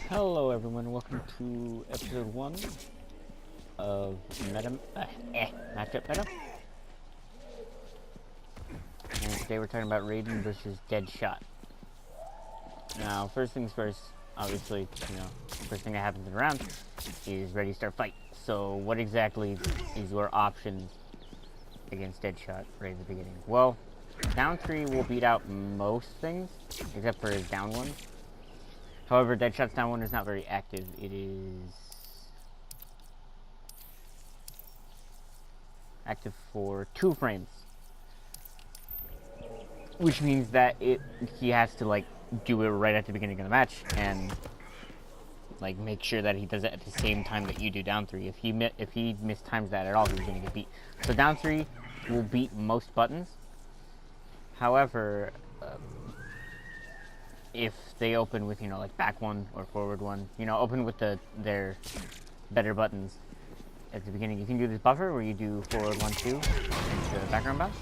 Hello everyone, welcome to episode 1 of Matchup Meta. And today we're talking about Raiden versus Deadshot. Now, first things first, obviously, first thing that happens in the round is ready, start, fight. So what exactly is your option against Deadshot right at the beginning? Well, down 3 will beat out most things, except for his down 1. However, Deadshot's down 1 is not very active. It is active for 2 frames, which means that he has to do it right at the beginning of the match and make sure that he does it at the same time that you do down 3. If he mistimes that at all, he's gonna get beat. So down 3 will beat most buttons. However, if they open with, back 1 or forward 1, open with their better buttons at the beginning. You can do this buffer where you do forward 1, 2 into the background bounce.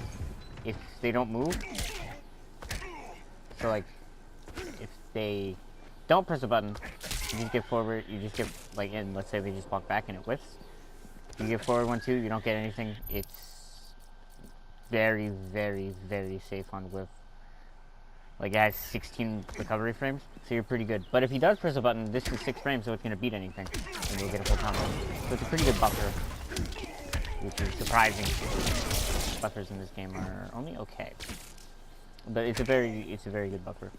If they don't move, so if they don't press a button, you just get forward, you just get, and let's say they just walk back and it whiffs. You get forward 1, 2, you don't get anything. It's very, very, very safe on whiff. It has 16 recovery frames, so you're pretty good. But if he does press a button, this is 6 frames, so it's going to beat anything, and you'll get a full combo. So it's a pretty good buffer, which is surprising. Buffers in this game are only okay, but it's a very good buffer.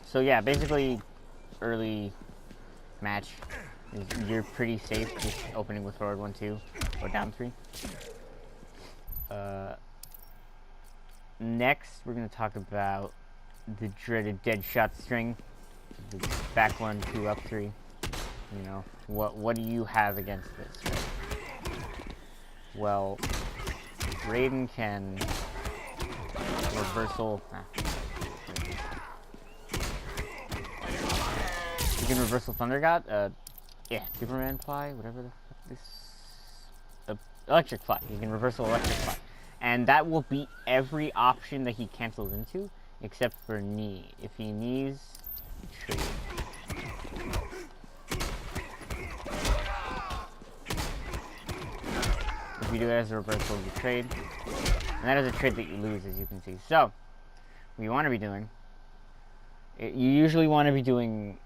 So yeah, basically, early match, you're pretty safe just opening with forward 1, 2, or down 3. Next, we're going to talk about the dreaded Deadshot string. The back 1, 2, up 3. What do you have against this? Well, Raiden can reversal. You can reversal Thunder God. Yeah, Superman fly, whatever the fuck this. Electric fly. You can reversal electric fly. And that will beat every option that he cancels into, except for knee. If he knees, trade. If you do it as a reversal, you trade. And that is a trade that you lose, as you can see. So, what you want to be doing, you usually want to be doing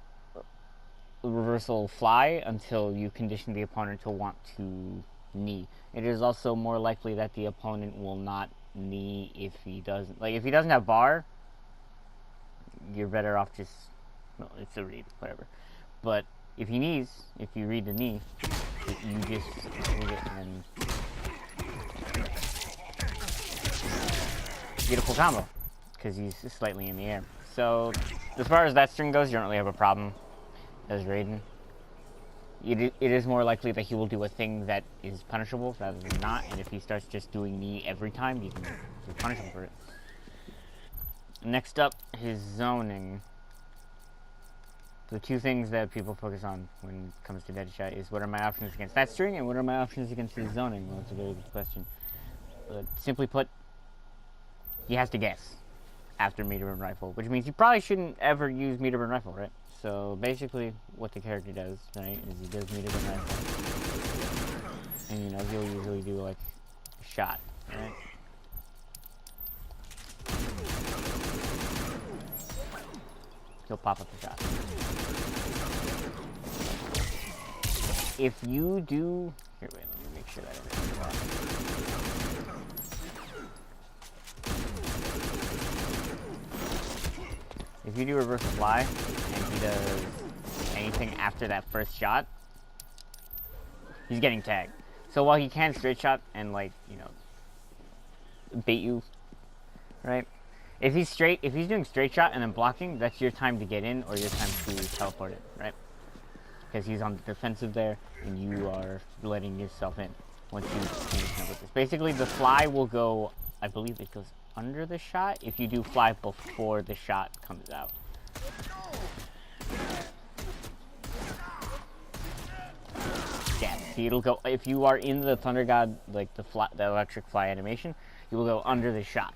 reversal fly until you condition the opponent to want to knee. It is also more likely that the opponent will not knee if he doesn't. If he doesn't have bar, you're better off just, well, it's a read, whatever. But if he knees, if you read the knee, you just read it and get a full combo, because he's slightly in the air. So, as far as that string goes, you don't really have a problem as Raiden. It is more likely that he will do a thing that is punishable rather than not, and if he starts just doing knee every time, you can punish him for it. Next up, his zoning. The 2 things that people focus on when it comes to Deadshot is what are my options against that string, and what are my options against his zoning? Well, that's a very good question. But simply put, he has to guess after meter burn rifle, which means you probably shouldn't ever use meter burn rifle, right? So basically, what the character does, right, is he does meter burn rifle, and he'll usually do a shot, right? He'll pop up a shot. If you do, here, wait, let me make sure that everything's off. If you do reversal fly, and he does anything after that first shot, he's getting tagged. So while he can straight shot and bait you, right? If he's doing straight shot and then blocking, that's your time to get in or your time to teleport it, right? Because he's on the defensive there, and you are letting yourself in once you finish with this. Basically, the fly will go, I believe it goes under the shot if you do fly before the shot comes out. Yeah, see, it'll go, if you are in the Thunder God, the electric fly animation, you will go under the shot.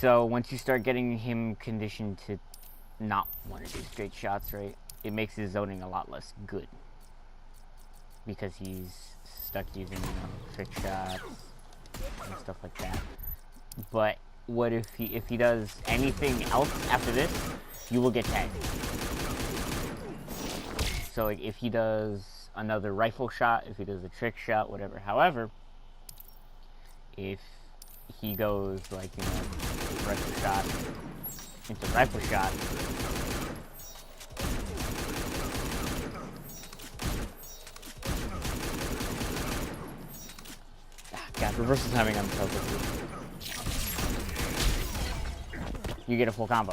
So once you start getting him conditioned to not want to do straight shots, right? It makes his zoning a lot less good. Because he's stuck using, you know, trick shots and stuff like that. But what if he does anything else after this, you will get tagged. So like if he does another rifle shot, if he does a trick shot, whatever. However, if he goes like, you know, rifle shot into rifle shot, God, reversal timing on the focus. You get a full combo.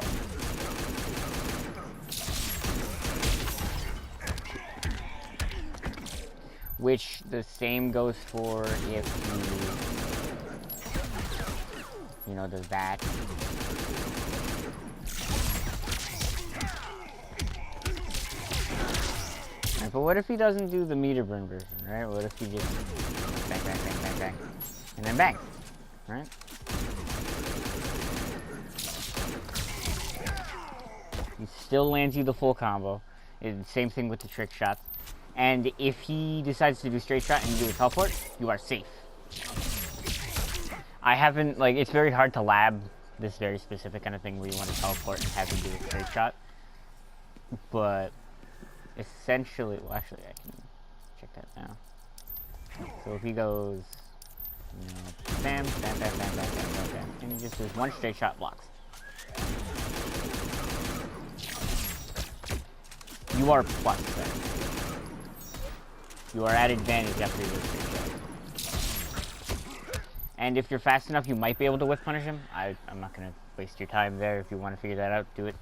Which the same goes for if you know, does that. Right, but what if he doesn't do the meter burn version, right? What if he just bang, bang, bang, bang, bang, and then bang, right? He still lands you the full combo. Same thing with the trick shots. And if he decides to do straight shot and you do a teleport, you are safe. I haven't, like, it's very hard to lab this very specific kind of thing where you want to teleport and have him do a straight shot. But essentially, well, actually, I can check that now. So if he goes, you know, bam, bam, bam, bam, bam, bam, bam, bam, and he just does one straight shot, blocks. You are plus there. You are at advantage after your straight shot. And if you're fast enough, you might be able to whiff punish him. I'm not going to waste your time there. If you want to figure that out, do it.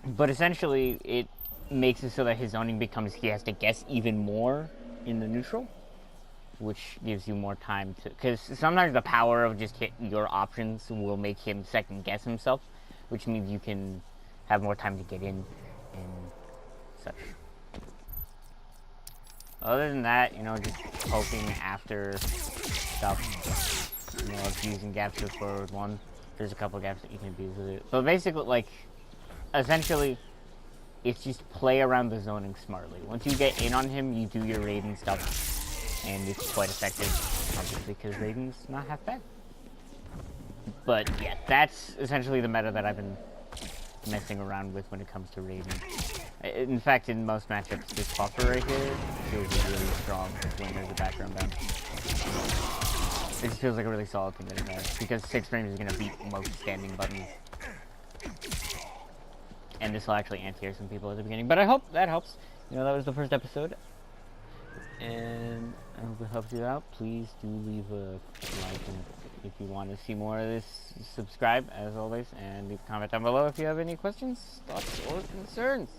But essentially, it makes it so that his zoning becomes, he has to guess even more in the neutral, which gives you more time to, because sometimes the power of just hit your options will make him second guess himself, which means you can have more time to get in and such. Other than that, you know, just poking after stuff, you know, abusing gaps with forward one. There's a couple gaps that you can abuse with it. But basically, like, essentially, it's just play around the zoning smartly. Once you get in on him, you do your Raiden stuff, and it's quite effective, obviously, because Raiden's not half bad. But, yeah, that's essentially the meta that I've been messing around with when it comes to Raiden. In fact, in most matchups, this buffer right here feels really strong when there's a background down. It just feels like a really solid thing that it has, because 6 frames is going to beat most standing buttons. And this will actually anti-air some people at the beginning, but I hope that helps. You know, that was the first episode, and I hope it helps you out. Please do leave a like, and if you want to see more of this, subscribe, as always, and leave a comment down below if you have any questions, thoughts, or concerns.